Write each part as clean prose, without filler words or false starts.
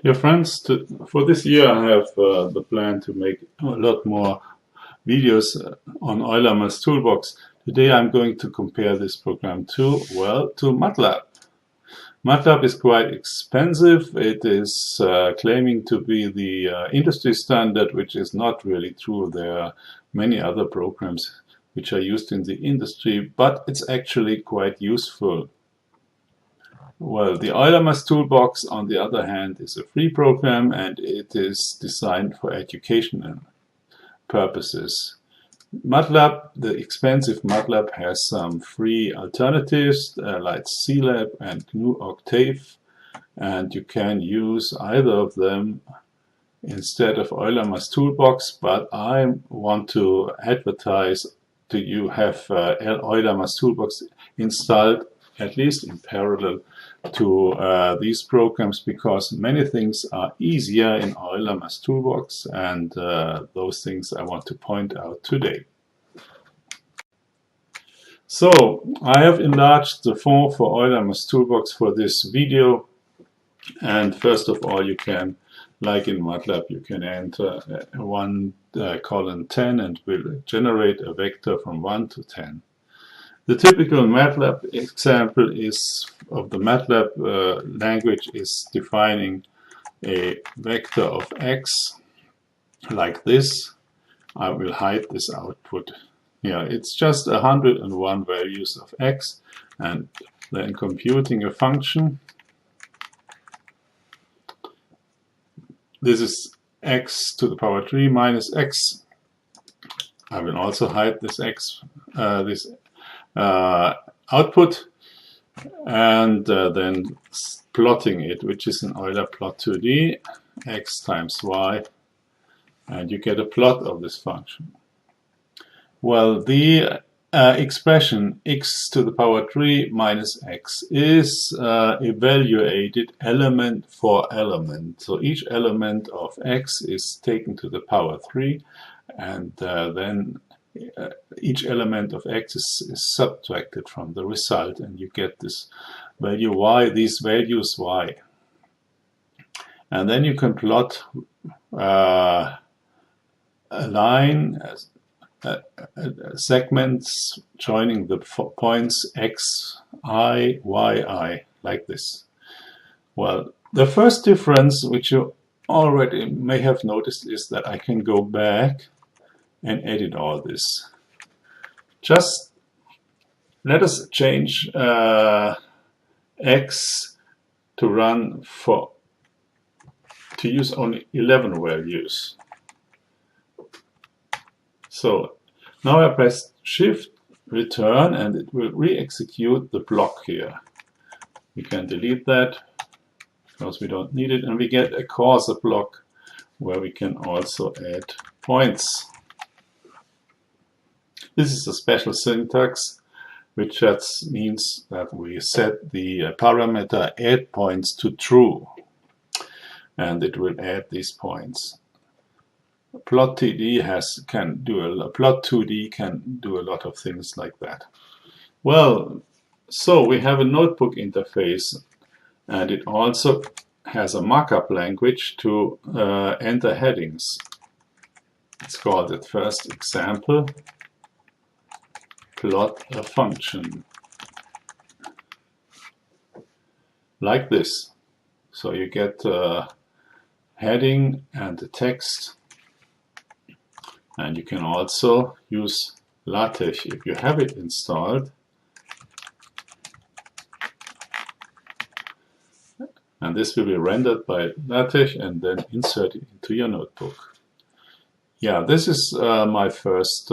Dear friends, for this year I have the plan to make a lot more videos on Euler's Toolbox. Today I'm going to compare this program to Matlab. Matlab is quite expensive. It is claiming to be the industry standard, which is not really true. There are many other programs which are used in the industry, but it's actually quite useful. Well, the Euler's Toolbox, on the other hand, is a free program and it is designed for educational purposes. Matlab, the expensive Matlab, has some free alternatives like CLab and GNU Octave, and you can use either of them instead of Euler's Toolbox, but I want to advertise to you have Euler's Toolbox installed at least in parallel to these programs, because many things are easier in Euler's Toolbox, and those things I want to point out today. So I have enlarged the form for Euler's Toolbox for this video, and first of all you can, like in Matlab, you can enter 1 colon 10 and will generate a vector from 1 to 10. The typical Matlab example of the Matlab language is defining a vector of x like this. I will hide this output. Yeah, it's just 101 values of x, and then computing a function. This is x to the power 3 minus x. I will also hide this x, output, and then plotting it, which is in Euler plot 2D, x times y, and you get a plot of this function. Well, the expression x to the power 3 minus x is evaluated element for element. So each element of x is taken to the power 3, and then each element of x is subtracted from the result, and you get this value y, these values y. And then you can plot a line, segments joining the points x, I, y, I, like this. Well, the first difference, which you already may have noticed, is that I can go back and edit all this. Just let us change x to use only 11 values. So now I press Shift, Return, and it will re-execute the block here. We can delete that because we don't need it, and we get a cursor block where we can also add points. This is a special syntax, which just means that we set the parameter add points to true, and it will add these points. Plot 2D can do a lot of things like that. Well, so we have a notebook interface, and it also has a markup language to enter headings. Let's call it first example. Plot a function like this. So you get a heading and the text, and you can also use LaTeX if you have it installed. And this will be rendered by LaTeX and then inserted into your notebook. Yeah, this is my first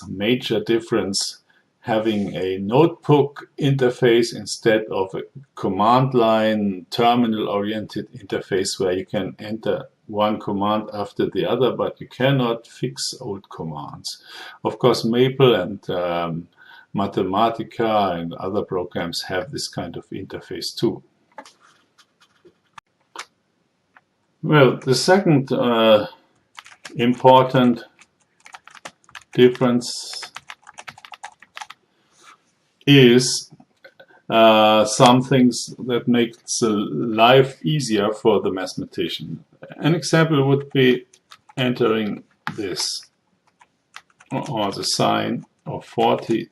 major difference, having a notebook interface instead of a command line terminal oriented interface where you can enter one command after the other, but you cannot fix old commands. Of course, Maple and Mathematica and other programs have this kind of interface too. Well, the second important difference is some things that makes life easier for the mathematician. An example would be entering this, or the sine of 40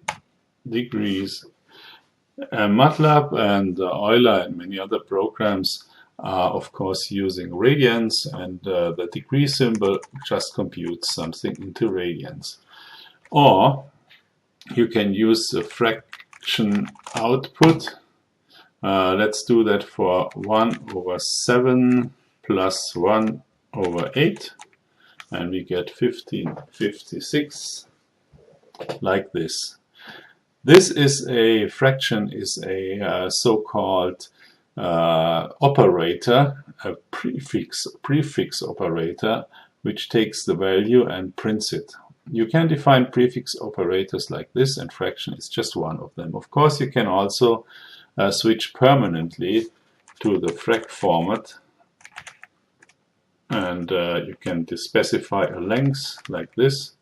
degrees. Matlab and Euler and many other programs are of course using radians, and the degree symbol just computes something into radians. Or you can use the fraction output. Let's do that for 1/7 plus 1/8, and we get 1556, like this. This is a fraction, is a so-called operator, a prefix operator, which takes the value and prints it. You can define prefix operators like this, and fraction is just one of them. Of course, you can also switch permanently to the frac format, and you can specify a length like this,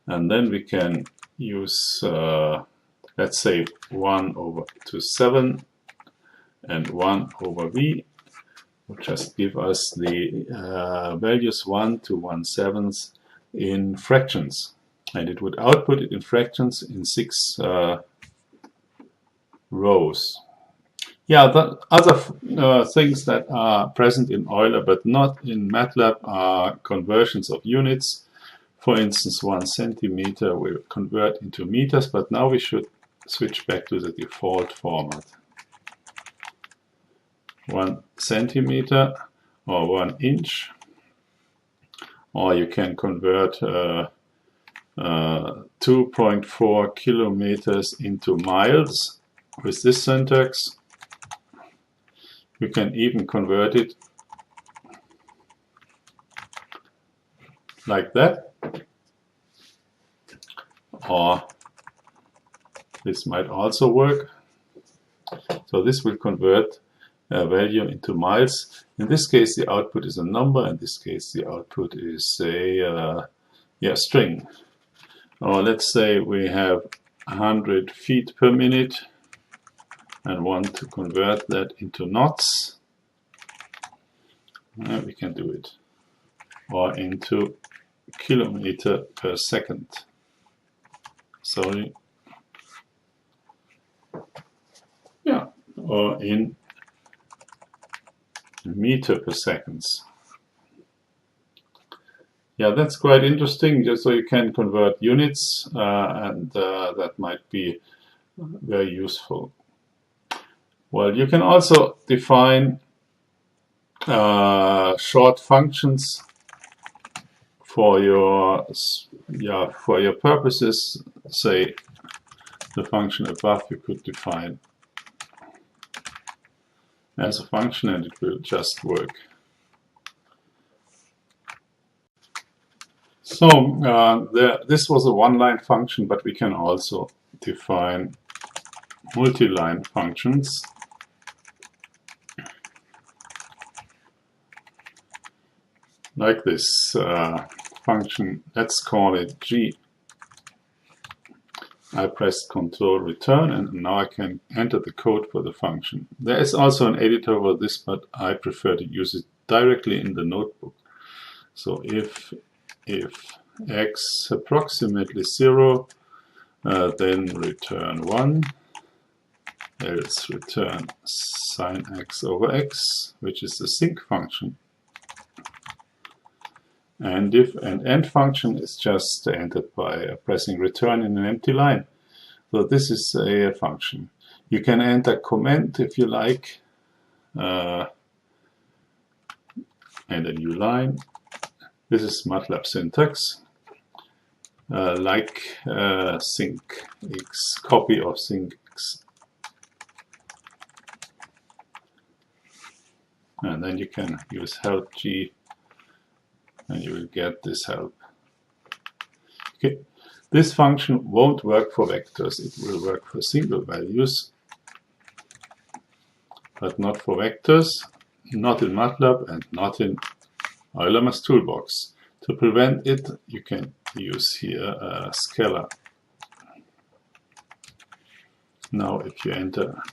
and then we can use let's say 1/7 and 1/v will just give us the values 1 to 1/7 in fractions, and it would output it in fractions in 6 rows. Yeah, the other things that are present in Euler but not in Matlab are conversions of units. For instance, 1 centimeter will convert into meters, but now we should switch back to the default format. 1 centimeter or 1 inch, or you can convert 2.4 kilometers into miles with this syntax. You can even convert it like that, or this might also work. So this will convert a value into miles. In this case, the output is a number. In this case, the output is a string. Or let's say we have 100 feet per minute and want to convert that into knots. We can do it. Or into kilometer per second. Sorry. Yeah, or in meter per seconds. Yeah, that's quite interesting. Just so you can convert units, and that might be very useful. Well, you can also define short functions for your purposes. Say the function above you could define as a function, and it will just work. So this was a one-line function, but we can also define multi-line functions. Like this function, let's call it G. I pressed Control Return, and now I can enter the code for the function. There is also an editor for this, but I prefer to use it directly in the notebook. So if x approximately 0, then return 1, else return sine x over x, which is the sinc function. And if an end function is just entered by pressing return in an empty line. So this is a function. You can enter comment if you like, and a new line. This is Matlab syntax, like sinc x, copy of sinc x. And then you can use help G, and you will get this help. Okay, this function won't work for vectors. It will work for single values, but not for vectors, not in Matlab and not in Euler's Toolbox. To prevent it, you can use here a scalar. Now if you enter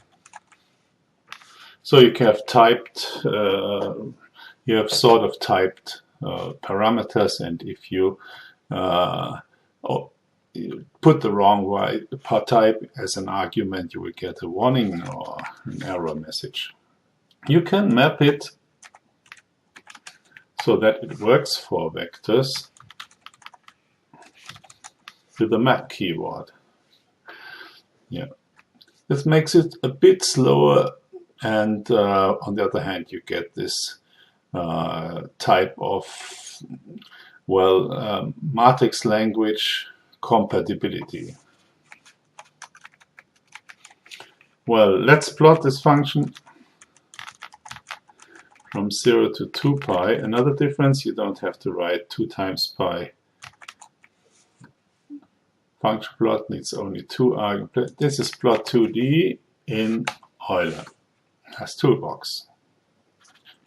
So you have typed, you have sort of typed parameters, and if you put the wrong type as an argument, you will get a warning or an error message. You can map it so that it works for vectors with the map keyword. Yeah, this makes it a bit slower, and on the other hand, you get this type of, well, matrix language compatibility. Well, let's plot this function from 0 to 2 pi. Another difference, you don't have to write 2 times pi. Function plot needs only 2 arguments. This is plot 2D in Euler as Toolbox.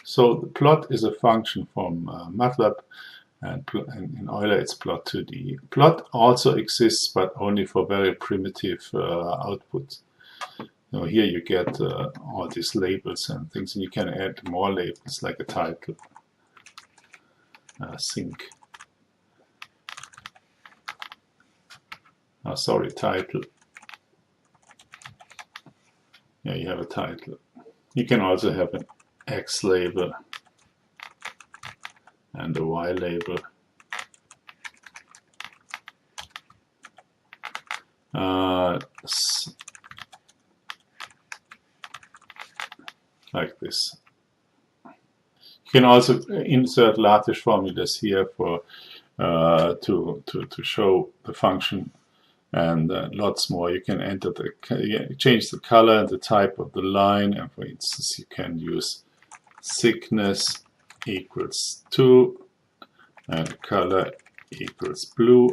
So the plot is a function from Matlab, and in Euler it's plot 2D. Plot also exists, but only for very primitive output. So here you get all these labels and things, and you can add more labels like a title, sync. Title. Yeah, you have a title. You can also have an X label and a Y label. Like this. You can also insert Lattice Formulas here for to show the function, and lots more. You can enter change the color and the type of the line, and for instance you can use thickness equals 2 and color equals blue.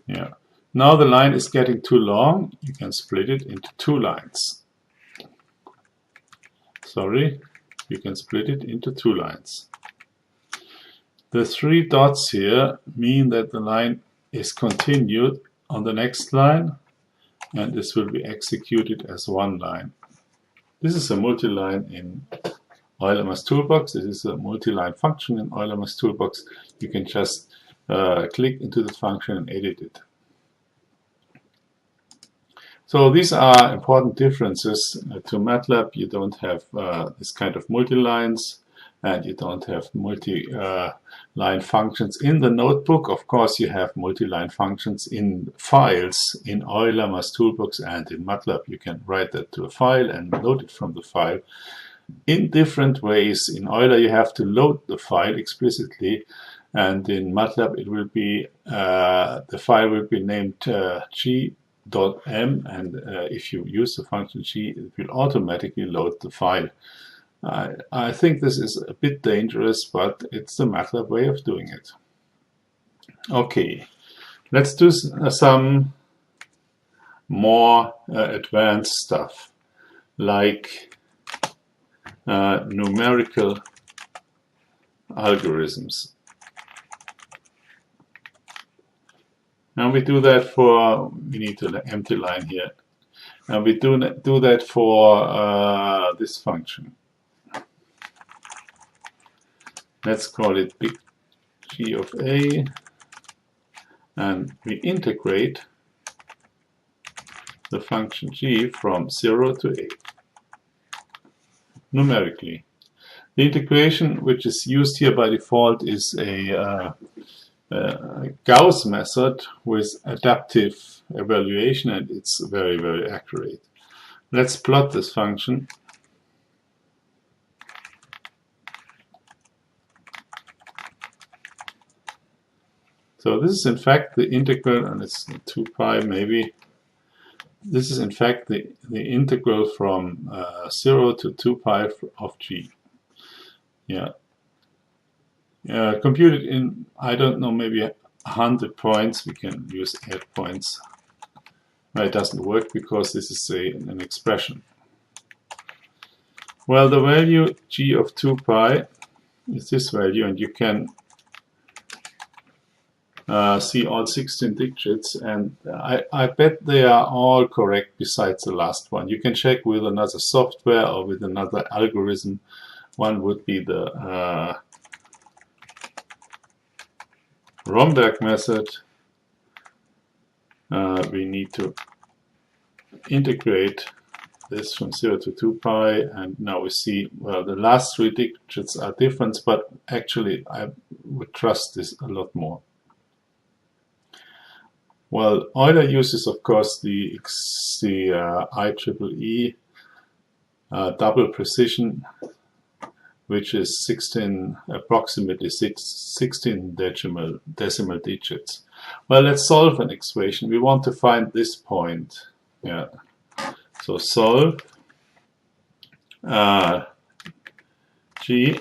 Yeah. Now the line is getting too long. You can split it into 2 lines. Sorry, you can split it into 2 lines. The 3 dots here mean that the line is continued on the next line, and this will be executed as 1 line. This is a multi-line in Euler Toolbox. This is a multi-line function in Euler Toolbox. You can just click into the function and edit it. So these are important differences to Matlab. You don't have this kind of multi-lines, and you don't have multi-line functions in the notebook. Of course, you have multi-line functions in files in Euler Toolbox and in Matlab. You can write that to a file and load it from the file in different ways. In Euler, you have to load the file explicitly, and in Matlab, it will be the file will be named g.m, and if you use the function g, it will automatically load the file. I think this is a bit dangerous, but it's the Matlab way of doing it. Okay, let's do some more advanced stuff, like numerical algorithms. And we do that for, we need to empty line here, and we do that for this function. Let's call it big G of A, and we integrate the function g from 0 to a numerically. The integration which is used here by default is a Gauss method with adaptive evaluation, and it's very, very accurate. Let's plot this function. So this is in fact the integral, and it's 2 pi maybe. This is in fact the integral from 0 to 2 pi of g. Yeah. Computed in, I don't know, maybe 100 points. We can use add points. No, it doesn't work because this is an expression. Well, the value g of 2 pi is this value, and you can see all 16 digits, and I bet they are all correct besides the last one. You can check with another software or with another algorithm. One would be the Romberg method. We need to integrate this from 0 to 2 pi, and now we see, well, the last 3 digits are different, but actually I would trust this a lot more. Well, Euler uses, of course, the IEEE double precision, which is approximately 16 decimal digits. Well, let's solve an equation. We want to find this point. Yeah. So solve G,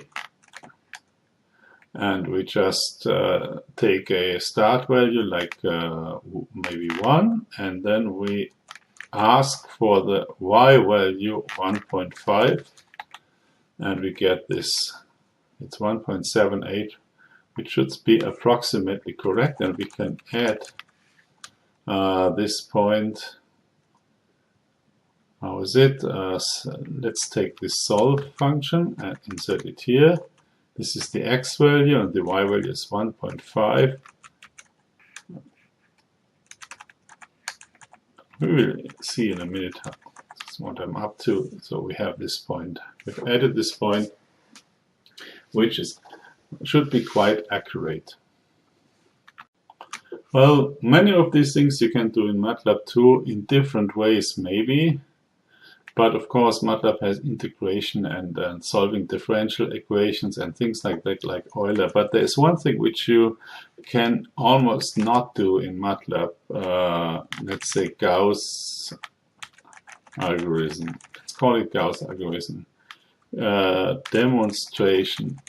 and we just take a start value like maybe 1, and then we ask for the y value 1.5, and we get this. It's 1.78, which should be approximately correct, and we can add this point. How is it? Let's take this solve function and insert it here. This is the x value, and the y value is 1.5. We will see in a minute what I'm up to. So we have this point. We've added this point, which should be quite accurate. Well, many of these things you can do in Matlab too, in different ways maybe. But of course, Matlab has integration and solving differential equations and things like that, like Euler. But there is one thing which you can almost not do in Matlab. Let's say Gauss algorithm. Let's call it Gauss algorithm. Demonstration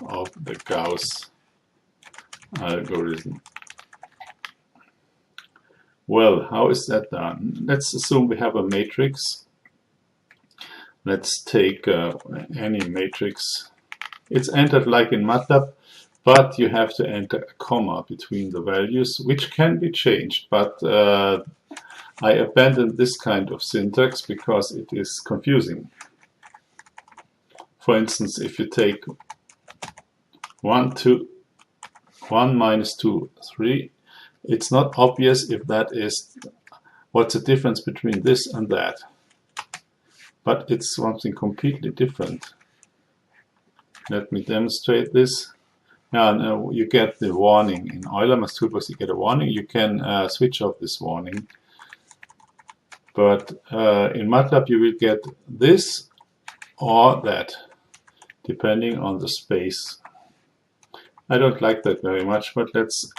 of the Gauss algorithm. Well, how is that done? Let's assume we have a matrix. Let's take any matrix. It's entered like in Matlab, but you have to enter a comma between the values, which can be changed. But I abandoned this kind of syntax because it is confusing. For instance, if you take 1, 2, 1 minus 2, 3, it's not obvious if that is what's the difference between this and that. But it's something completely different. Let me demonstrate this. Now you get the warning. In Euler Toolbox you get a warning. You can switch off this warning. But in Matlab you will get this or that, depending on the space. I don't like that very much, but let's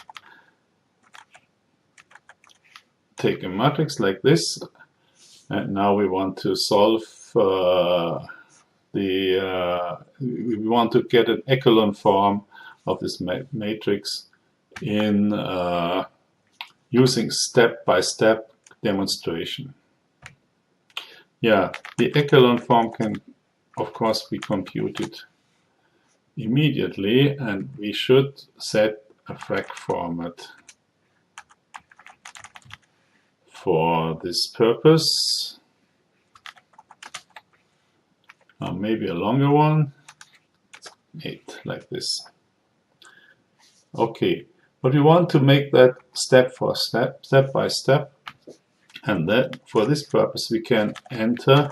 take a matrix like this. And now we want to solve we want to get an echelon form of this matrix in using step-by-step demonstration. Yeah, the echelon form can, of course, be computed immediately, and we should set a frac format for this purpose. Maybe a longer one, 8, like this. Okay, but we want to make that step by step, and then for this purpose we can enter.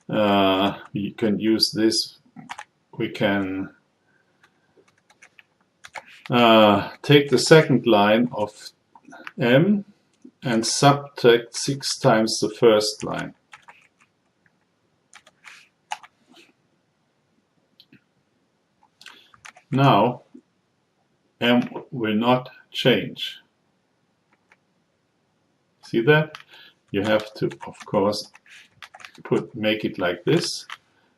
We can use this. We can take the second line of m and subtract 6 times the first line. Now m will not change. See that? You have to, of course, make it like this,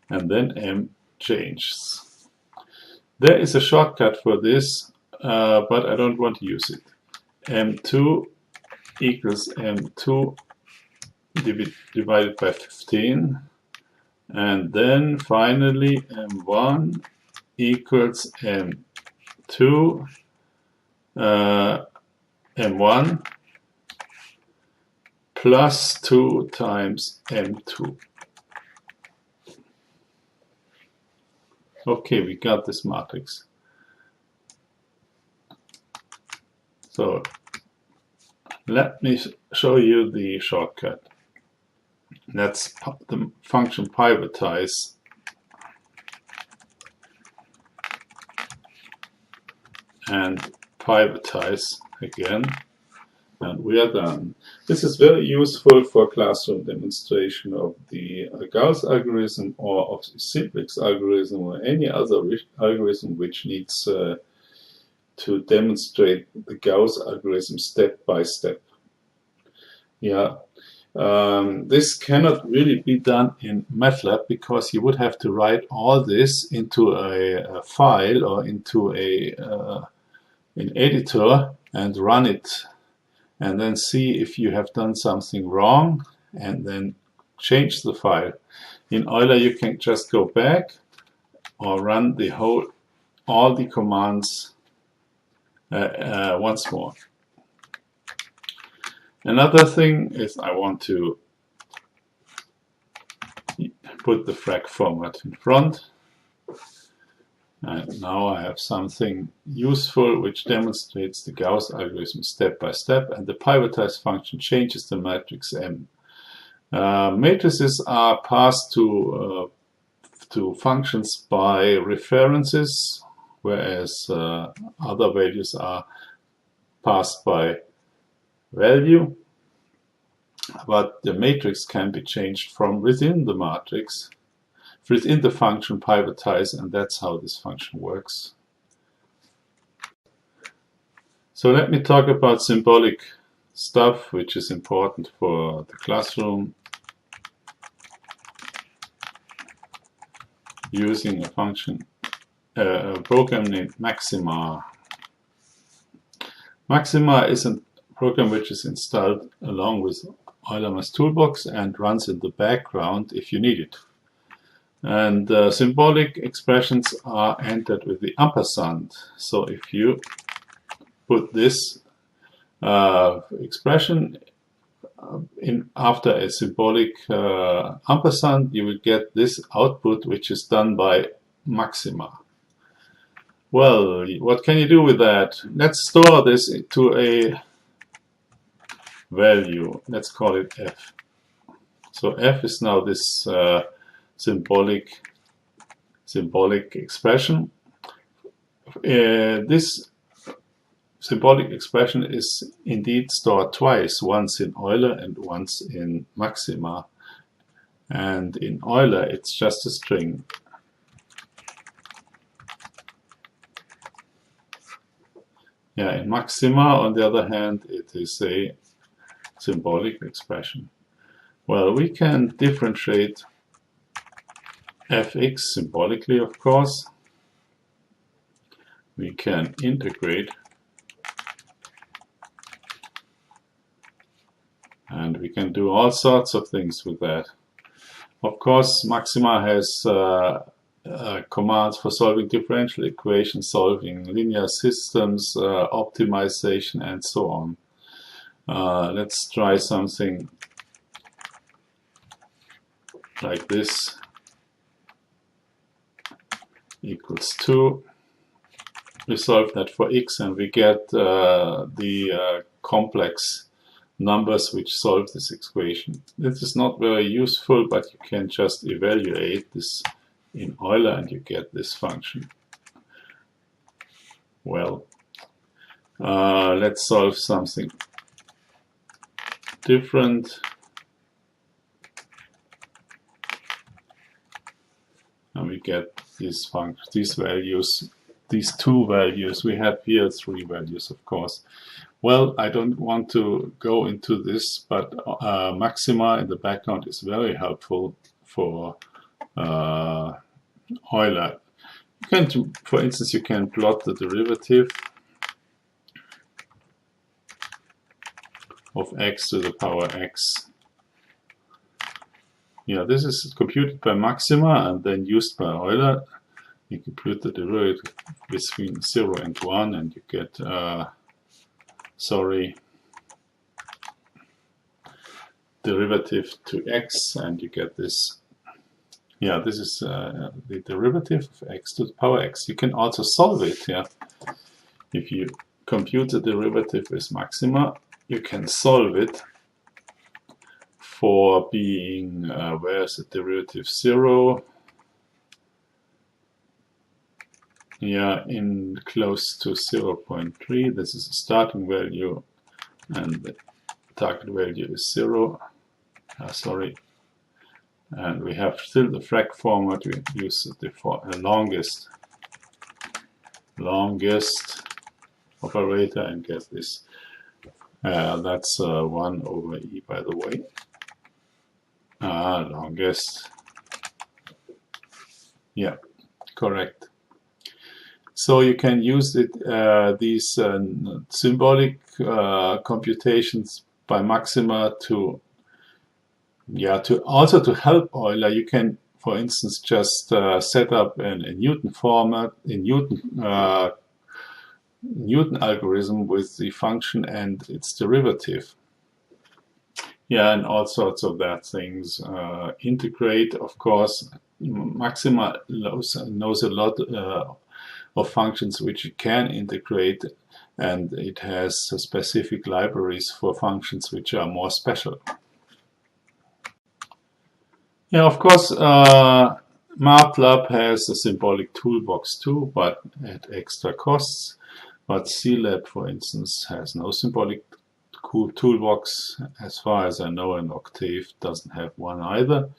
and then m changes. There is a shortcut for this, but I don't want to use it. m2 equals m2 divided by 15, and then finally m1 equals m2 m1 plus 2 times m2. Okay, we got this matrix. So let me show you the shortcut. Let's the function pivotize and pivotize again, and we are done. This is very useful for classroom demonstration of the Gauss algorithm or of the simplex algorithm or any other algorithm which needs to demonstrate the Gauss algorithm step by step. Yeah. This cannot really be done in Matlab because you would have to write all this into a file or into an editor and run it, and then see if you have done something wrong and then change the file. In Euler you can just go back or run all the commands once more. Another thing is I want to put the frag format in front, and now I have something useful which demonstrates the Gauss algorithm step by step, and the pivotize function changes the matrix M. Matrices are passed to functions by references, whereas other values are passed by value, but the matrix can be changed from within the matrix, within the function pivotize, and that's how this function works. So let me talk about symbolic stuff which is important for the classroom using a function, a program named Maxima. Maxima is a program which is installed along with Euler's Toolbox and runs in the background if you need it. And symbolic expressions are entered with the ampersand. So if you put this expression in after a symbolic ampersand, you will get this output which is done by Maxima. Well, what can you do with that? Let's store this to a value. Let's call it f. So f is now this symbolic expression. This symbolic expression is indeed stored twice, once in Euler and once in Maxima. And in Euler it's just a string. Yeah, in Maxima, on the other hand, it is a symbolic expression. Well, we can differentiate fx symbolically, of course. We can integrate, and we can do all sorts of things with that. Of course, Maxima has commands for solving differential equations, solving linear systems, optimization, and so on. Let's try something like this. Equals 2. We solve that for x and we get the complex numbers which solve this equation. This is not very useful, but you can just evaluate this in Euler and you get this function. Well, let's solve something different. And we get these values, these two values. We have here three values, of course. Well, I don't want to go into this, but Maxima in the background is very helpful for Euler. You can, for instance, you can plot the derivative of x to the power x. Yeah, this is computed by Maxima and then used by Euler. You compute the derivative between 0 and 1 and you get sorry, derivative to x, and you get this. Yeah, this is the derivative of x to the power x. You can also solve it. Yeah, if you compute the derivative with maxima, you can solve it for being where is the derivative 0? Yeah, in close to 0.3. This is the starting value, and the target value is 0. Sorry. And we have still the frag format. We use the longest operator and get this. That's 1 over e, by the way. Longest. Yeah, correct. So you can use it, these symbolic computations by maxima to also to help Euler. You can, for instance, just set up a Newton format, a Newton algorithm with the function and its derivative. Yeah, and all sorts of that things. Integrate, of course. Maxima knows a lot of functions which it can integrate, and it has specific libraries for functions which are more special. Yeah, of course, Matlab has a symbolic toolbox too, but at extra costs. But CLab, for instance, has no symbolic toolbox. As far as I know, and Octave doesn't have one either.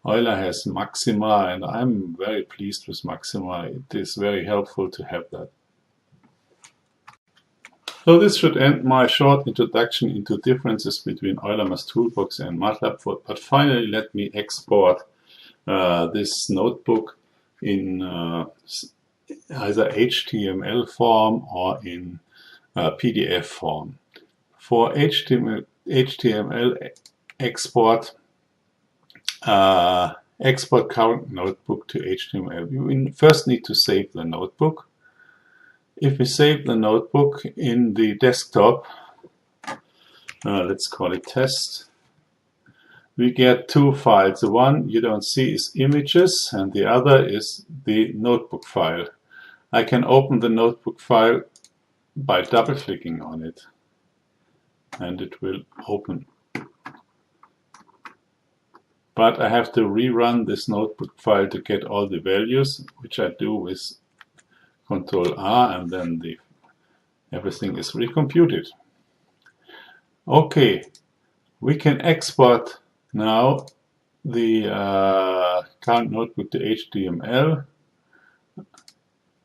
Euler has Maxima, and I'm very pleased with Maxima. It is very helpful to have that. So this should end my short introduction into differences between Euler's Toolbox and Matlab. But finally, let me export this notebook in either HTML form or in PDF form. For HTML export, export current notebook to HTML. We first need to save the notebook. If we save the notebook in the desktop, let's call it test, we get two files. The one you don't see is images, and the other is the notebook file. I can open the notebook file by double-clicking on it, and it will open. But I have to rerun this notebook file to get all the values, which I do with Control R, and then everything is recomputed. Okay, we can export now the current notebook to HTML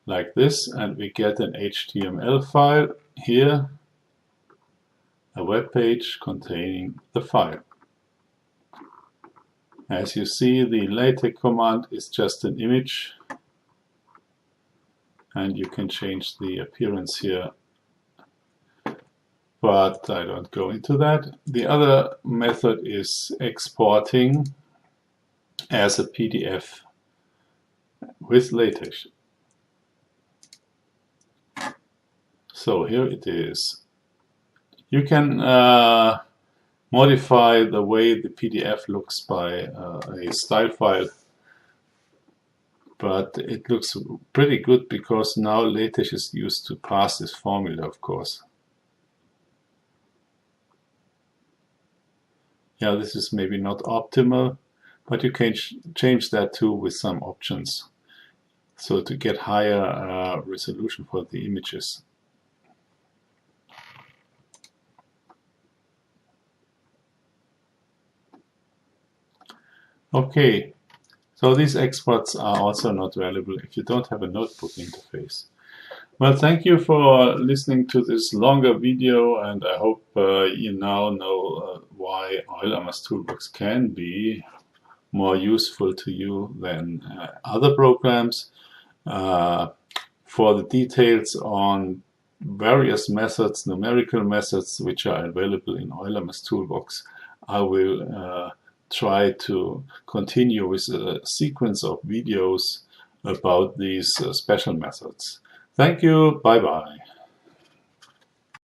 like this, and we get an HTML file here, a web page containing the file. As you see, the LaTeX command is just an image, and you can change the appearance here, but I don't go into that. The other method is exporting as a PDF with LaTeX. So here it is. You can modify the way the PDF looks by a style file, but it looks pretty good because now LaTeX is used to parse this formula, of course. Yeah, this is maybe not optimal, but you can change that too with some options, so to get higher resolution for the images. Okay, so these exports are also not valuable if you don't have a notebook interface. Well, thank you for listening to this longer video, and I hope you now know why Euler's Toolbox can be more useful to you than other programs. For the details on various methods, numerical methods, which are available in Euler's Toolbox, I will try to continue with a sequence of videos about these special methods. Thank you. Bye-bye.